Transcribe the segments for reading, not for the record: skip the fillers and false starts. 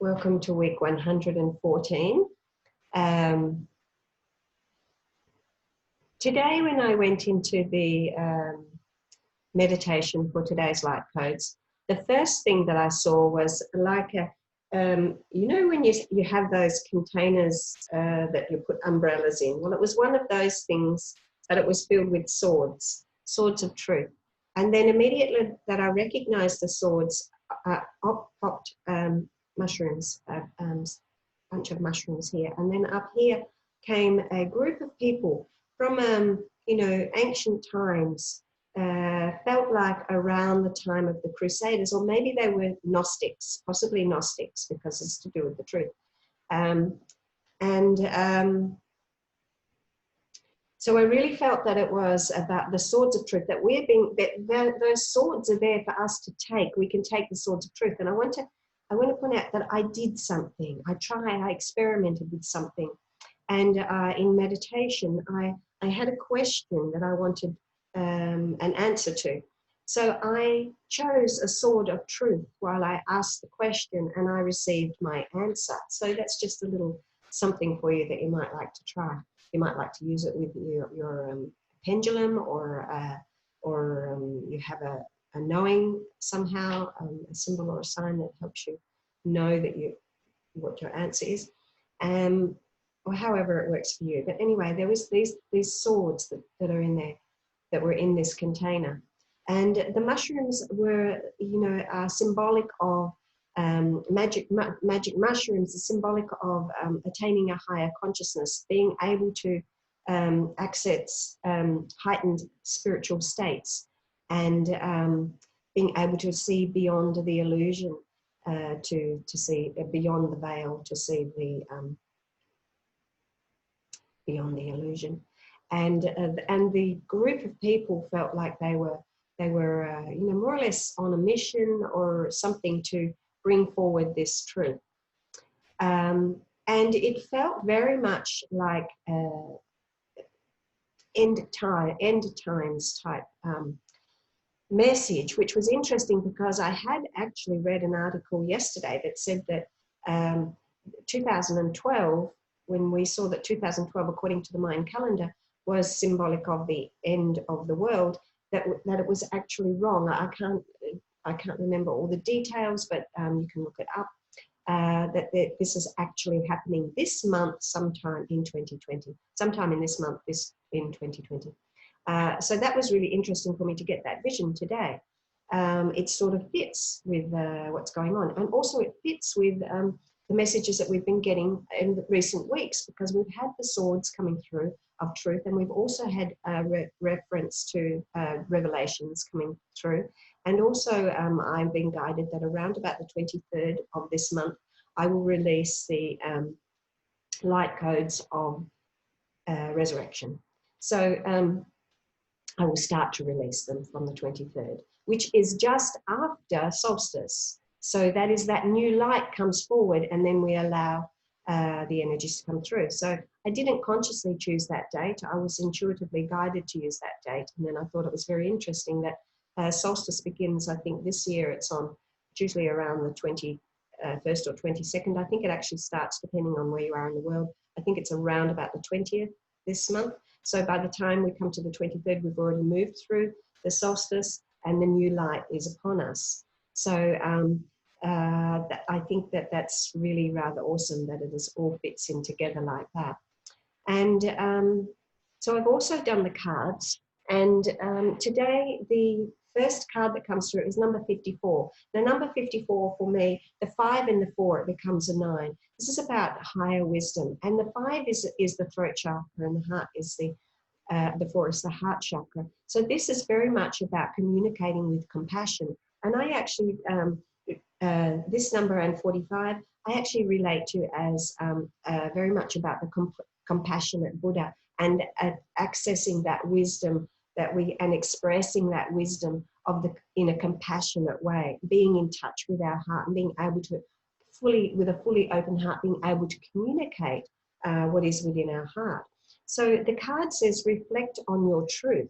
Welcome to week 114. Today, when I went into the meditation for today's light codes, the first thing that I saw was like a, you know, when you have those containers that you put umbrellas in. Well, it was one of those things, but it was filled with swords of truth. And then immediately that I recognized the swords, popped mushrooms, a bunch of mushrooms here. And then up here came a group of people from, you know, ancient times, felt like around the time of the Crusaders, or maybe they were Gnostics, possibly Gnostics, because it's to do with the truth. So I really felt that it was about the swords of truth, that we're being, that those swords are there for us to take. We can take the swords of truth. And I want to point out that I did something. I experimented with something. And in meditation, I had a question that I wanted an answer to. So I chose a sword of truth while I asked the question, and I received my answer. So that's just a little something for you that you might like to try. You might like to use it with your pendulum, or you have a knowing somehow, a symbol or a sign that helps you know that what your answer is, or however it works for you. But anyway, there was these swords that are in there, that were in this container, and the mushrooms were, you know, symbolic of magic mushrooms are symbolic of attaining a higher consciousness, being able to access heightened spiritual states, and being able to see beyond the illusion, to see beyond the veil, to see the beyond the illusion. And the group of people felt like they were you know, more or less on a mission or something to bring forward this truth. And it felt very much like end times type message, which was interesting because I had actually read an article yesterday that said that 2012, when we saw that 2012, according to the Mayan calendar, was symbolic of the end of the world, that it was actually wrong. I can't remember all the details, but you can look it up, that this is actually happening this month, sometime in 2020, sometime in this month, in 2020. So that was really interesting for me to get that vision today. It sort of fits with what's going on, and also it fits with the messages that we've been getting in the recent weeks, because we've had the swords coming through of truth, and we've also had reference to revelations coming through. And also I've been guided that around about the 23rd of this month, I will release the light codes of resurrection. So I will start to release them from the 23rd, which is just after solstice. So that is that new light comes forward, and then we allow the energies to come through. So I didn't consciously choose that date. I was intuitively guided to use that date. And then I thought it was very interesting that solstice begins, I think this year it's usually around the 21st or 22nd. I think it actually starts depending on where you are in the world. I think it's around about the 20th this month. So by the time we come to the 23rd, we've already moved through the solstice and the new light is upon us. So I think that's really rather awesome that it all fits in together like that. And so I've also done the cards, and today the first card that comes through is number 54. The number 54 for me, the 5 and the 4, it becomes a 9. This is about higher wisdom, and the 5 is the throat chakra, and the heart is the 4 is the heart chakra. So this is very much about communicating with compassion. And I actually, this number and 45, I actually relate to as very much about the compassionate Buddha, and accessing that wisdom and expressing that wisdom in a compassionate way, being in touch with our heart and being able to with a fully open heart, being able to communicate what is within our heart. So the card says, reflect on your truth.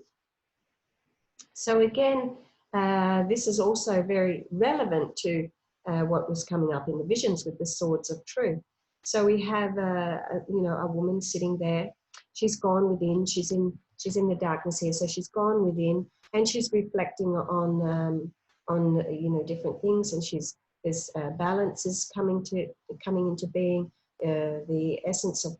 So again, this is also very relevant to what was coming up in the visions with the swords of truth. So we have a woman sitting there. She's gone within. She's in the darkness here. So she's gone within, and she's reflecting on different things. And there's balance is coming into being. The essence of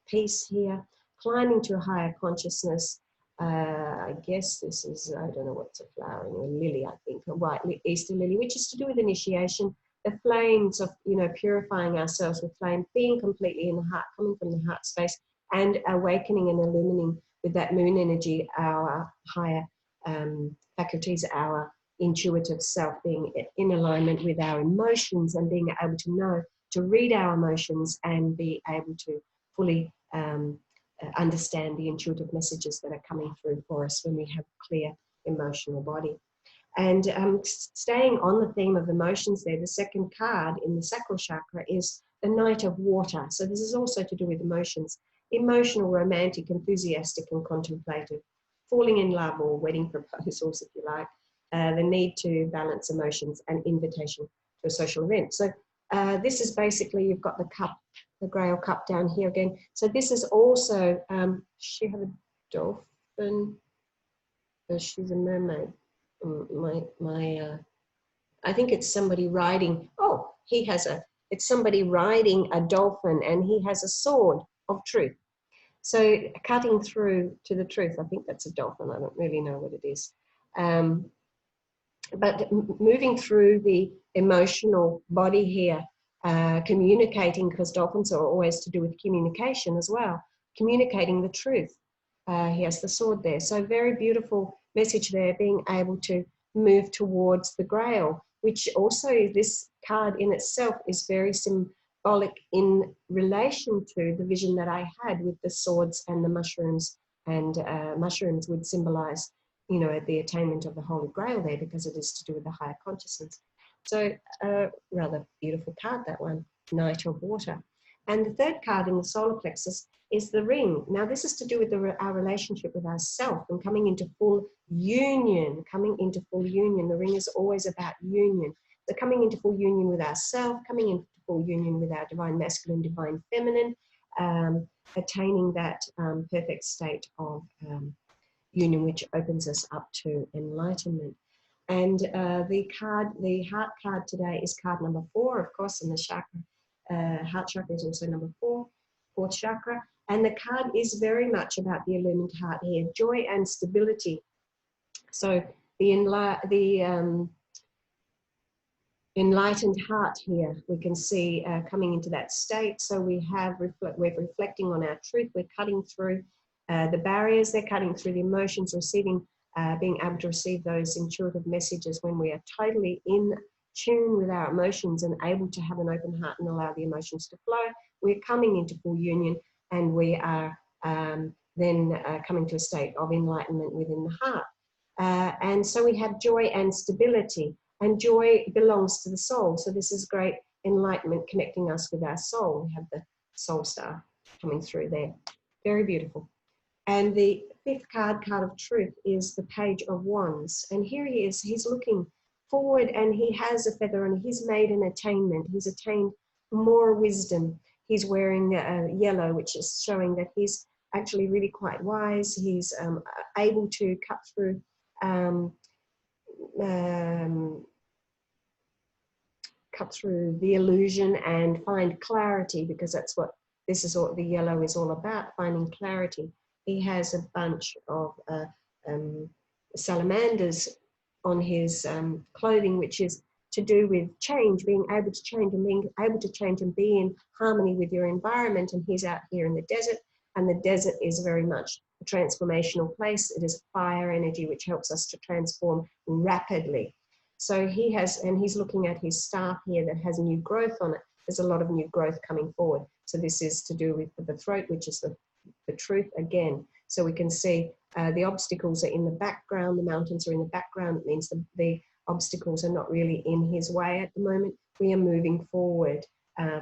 peace here, climbing to a higher consciousness. I guess this is, I don't know what's a flowering, a lily, I think, a white Easter lily, which is to do with initiation, the flames of, purifying ourselves with flame, being completely in the heart, coming from the heart space, and awakening and illumining with that moon energy, our higher faculties, our intuitive self, being in alignment with our emotions and being able to know, to read our emotions and be able to fully understand the intuitive messages that are coming through for us when we have a clear emotional body. And staying on the theme of emotions there, the second card in the sacral chakra is the Knight of Water. So this is also to do with emotions, emotional, romantic, enthusiastic, and contemplative, falling in love or wedding proposals, if you like, the need to balance emotions and invitation to a social event. So this is basically, you've got the cup, the Grail cup down here again. So this is also, she had a dolphin, she's a mermaid. I think it's somebody riding, it's somebody riding a dolphin, and he has a sword of truth. So cutting through to the truth, I think that's a dolphin, I don't really know what it is. But moving through the emotional body here, communicating, because dolphins are always to do with communication as well, communicating the truth. He has the sword there. So very beautiful message there, being able to move towards the Grail, which also this card in itself is very symbolic in relation to the vision that I had with the swords and the mushrooms. And mushrooms would symbolize, the attainment of the Holy Grail there, because it is to do with the higher consciousness. So rather beautiful card, that one, Knight of Water. And the third card in the solar plexus is the ring. Now this is to do with our relationship with ourself and coming into full union, The ring is always about union. So coming into full union with ourself, coming into full union with our divine masculine, divine feminine, attaining that perfect state of union, which opens us up to enlightenment. And the heart card today is card number 4, of course, and the chakra, heart chakra is also number 4, fourth chakra. And the card is very much about the illumined heart here, joy and stability. So the enlightened heart here, we can see coming into that state. So we're reflecting on our truth. We're cutting through the barriers. They're cutting through the emotions, being able to receive those intuitive messages when we are totally in tune with our emotions and able to have an open heart and allow the emotions to flow. We're coming into full union, and we are then coming to a state of enlightenment within the heart. And so we have joy and stability, and joy belongs to the soul. So this is great enlightenment, connecting us with our soul. We have the soul star coming through there. Very beautiful. And the fifth card of truth, is the Page of Wands. And here he is, he's looking forward, and he has a feather, and he's made an attainment. He's attained more wisdom. He's wearing yellow, which is showing that he's actually really quite wise. He's able to cut through the illusion and find clarity, because that's what this is all, the yellow is all about, finding clarity. He has a bunch of salamanders on his clothing, which is to do with change, being able to change and be in harmony with your environment. And he's out here in the desert, and the desert is very much a transformational place. It is fire energy, which helps us to transform rapidly. So he's looking at his staff here that has new growth on it. There's a lot of new growth coming forward. So this is to do with the throat, which is the truth again. So we can see the obstacles are in the background, the mountains are in the background. It means the obstacles are not really in his way at the moment. We are moving forward,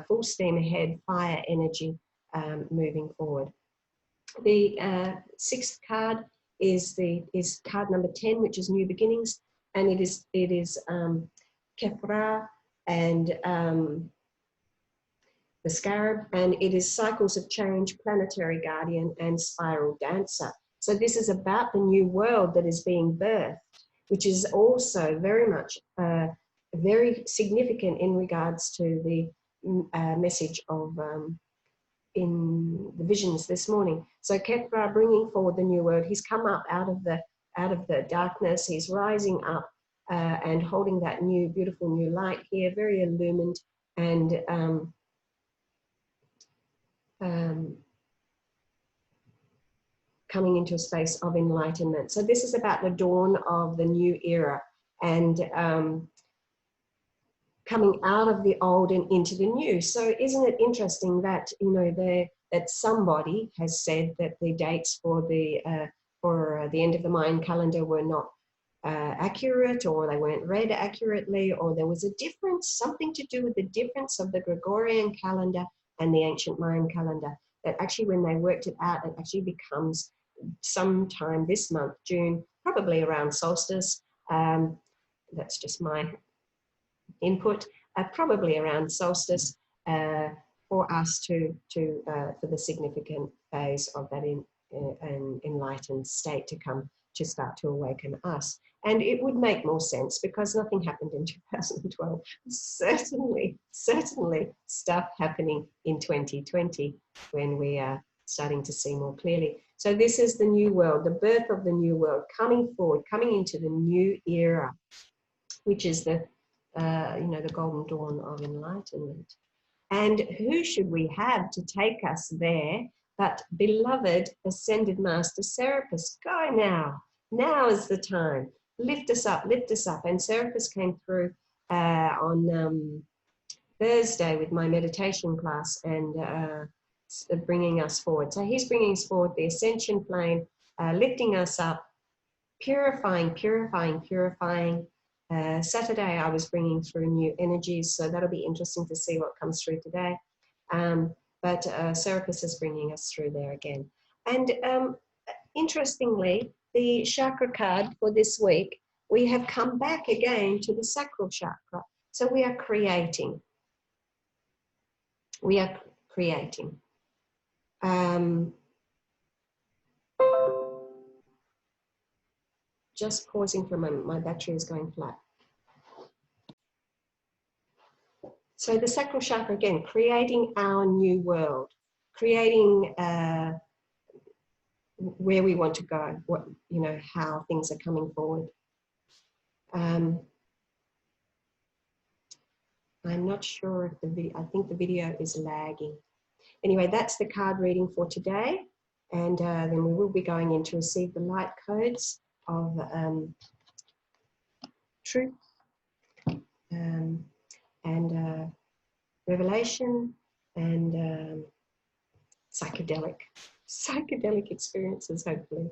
full steam ahead, fire energy, moving forward. The sixth card is card number 10, which is new beginnings, and it is Kefra and the Scarab, and it is Cycles of Change, Planetary Guardian, and Spiral Dancer. So this is about the new world that is being birthed, which is also very much very significant in regards to the message of in the visions this morning. So Kepra bringing forward the new world. He's come up out of the darkness. He's rising up and holding that new, beautiful new light here, very illumined and coming into a space of enlightenment. So this is about the dawn of the new era and coming out of the old and into the new. So isn't it interesting that, you know, that somebody has said that the dates for the end of the Mayan calendar were not accurate, or they weren't read accurately, or there was a difference, something to do with the difference of the Gregorian calendar and the ancient Mayan calendar, that actually when they worked it out, it actually becomes sometime this month, June, probably around solstice. That's just my input, probably around solstice for us for the significant phase of that an enlightened state to come to start to awaken us. And it would make more sense because nothing happened in 2012. Certainly stuff happening in 2020 when we are starting to see more clearly. So this is the new world, the birth of the new world, coming forward, coming into the new era, which is the you know, the golden dawn of enlightenment. And who should we have to take us there but beloved Ascended Master Serapis? Go now. Now is the time. Lift us up, lift us up. And Serapis came through on Thursday with my meditation class and bringing us forward. So he's bringing us forward the ascension plane, lifting us up, purifying, purifying, purifying. Saturday, I was bringing through new energies, so that'll be interesting to see what comes through today. But Serapis is bringing us through there again. And interestingly, the chakra card for this week, we have come back again to the sacral chakra. So we are creating. We are creating. Just pausing for a moment, my battery is going flat. So the sacral chakra, again, creating our new world, creating where we want to go, what, you know, how things are coming forward. I'm not sure if the video, I think the video is lagging. Anyway, that's the card reading for today. And then we will be going in to receive the light codes of truth and revelation and psychedelic experiences, hopefully.